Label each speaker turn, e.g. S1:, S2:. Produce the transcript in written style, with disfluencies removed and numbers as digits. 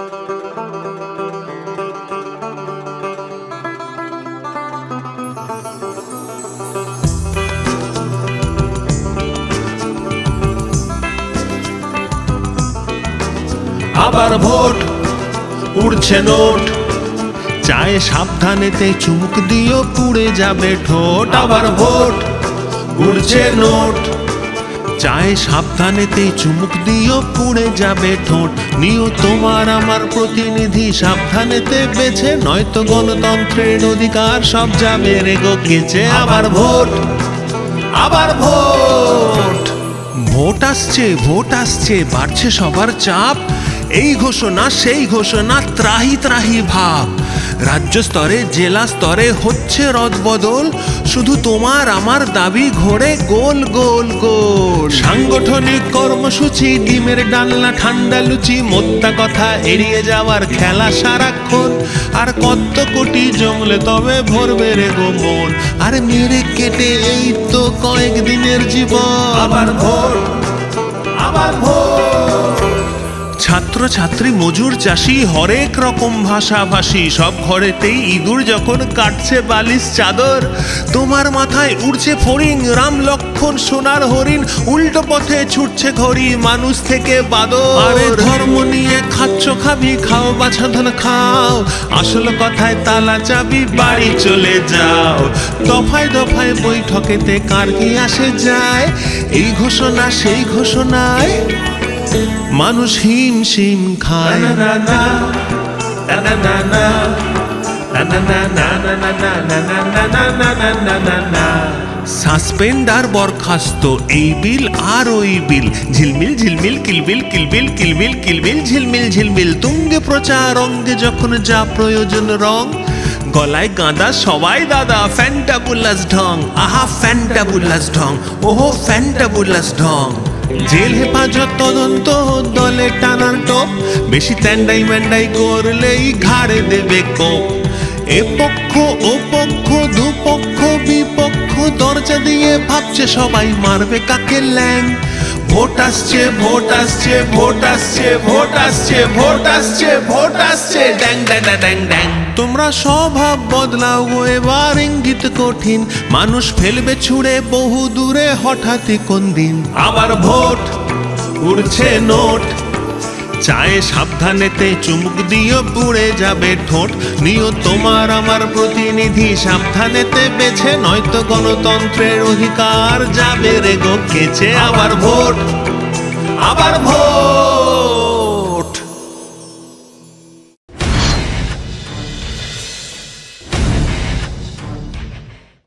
S1: আবার ভোট, উড়ছে নোট, চায়ে সাবধানেতে চুমুক দিও পুড়ে যাবে ঠোঁট। আবার ভোট, উড়ছে নোট, চায়ে সাবধানেতে চুমুক দিও পুড়ে যাবে ঠোঁট। নিও তোমার আমার প্রতিনিধি সাবধানেতে বেছে, নয়তো গণতন্ত্রের অধিকার সব যাবে রে গো কেচে। আবার ভোট, আবার ভোট। ভোট আসছে, ভোট আসছে, বাড়ছে সবার চাপ। এই ঘোষণা সেই ঘোষণা, ত্রাহি ত্রাহি ভাব। রাজ্য স্তরে জেলা স্তরে হচ্ছে রদবদল, শুধু তোমার আমার দাবি ঘোরে গোল গোল গোল। সাংগঠনিক কর্মসূচি, ডিমের ডালনা ঠান্ডা লুচি, মোদ্দা কথা এড়িয়ে যাওয়ার খেলা সারাক্ষণ। আর কত কোটি জমলে তবে ভরবে রে গো মন, আর মেরে কেটে এই তো কয়েকদিনের জীবন। আবার ভোট, আবার ভোট। ছাত্র ছাত্রী মজুর চাষি হরেক রকম ভাষাভাষী, সব ঘরেতেই ইঁদুর যখন কাটছে বালিশ চাদর। তোমার মাথায় উড়ছে ফড়িং, রাম লক্ষণ সোনার হরিণ, উল্টো পথে ছুটছে ঘড়ি মানুষ থেকে বাদর। আরে ধর্ম নিয়ে খাচ্ছ খাবি, খাও বাছাধন খাও, আসল কথায় তালা চাবি বাড়ি চলে যাও। দফায় দফায় বৈঠকেতে কার কি আসে যায়, এই ঘোষণা সেই ঘোষণায় মানুষ হিমশিম খায়। সাসপেন্ড আর বরখাস্ত, এই বিল আর ওই বিল, ঝিলমিল ঝিলমিল কিলবিল কিলবিল কিলবিল কিলবিল ঝিলমিল ঝিলমিল। তুঙ্গে প্রচার অঙ্গে যখন যা প্রয়োজন রং, গলায় গাঁদা সবাই দাদা ফ্যান্টাবুলাস ঢং। আহা ফ্যান্টাবুলাস ঢং, ওহো ফ্যান্টাবুলাস ঢং। জেল হেফাজত তদন্ত দলে টানার টোপ, বেশি ত্যান্ডাই ম্যান্ডাই করলেই ঘাড়ে দেবে কোপ। এ পক্ষ ও পক্ষ দুপক্ষ বিপক্ষ, দরজা দিয়ে ভাবছে সবাই মারবে কাকে ল্যাং। ভোট আসছে, ভোট আসছে, ভোট আসছে, ভোট আসছে, ভোট আসছে, ভোট আসছে, ড্যাং ড্যাং ড্যাং ড্যাং। তোমরা স্বভাব বদলাও গো এবার, ইঙ্গিত কঠিন, মানুষ ফেলবে ছুঁড়ে বহু দূরে হঠাৎই কোন দিন। আবার ভোট, উড়ছে নোট, চায়ে সাবধানেতে চুমুক দিও পুড়ে যাবে ঠোঁট। নিও তোমার আমার প্রতিনিধি সাবধানেতে বেছে, নয়তো গণতন্ত্রের অধিকার যাবে রে গো কেচে। আবার ভোট, আবার ভোট।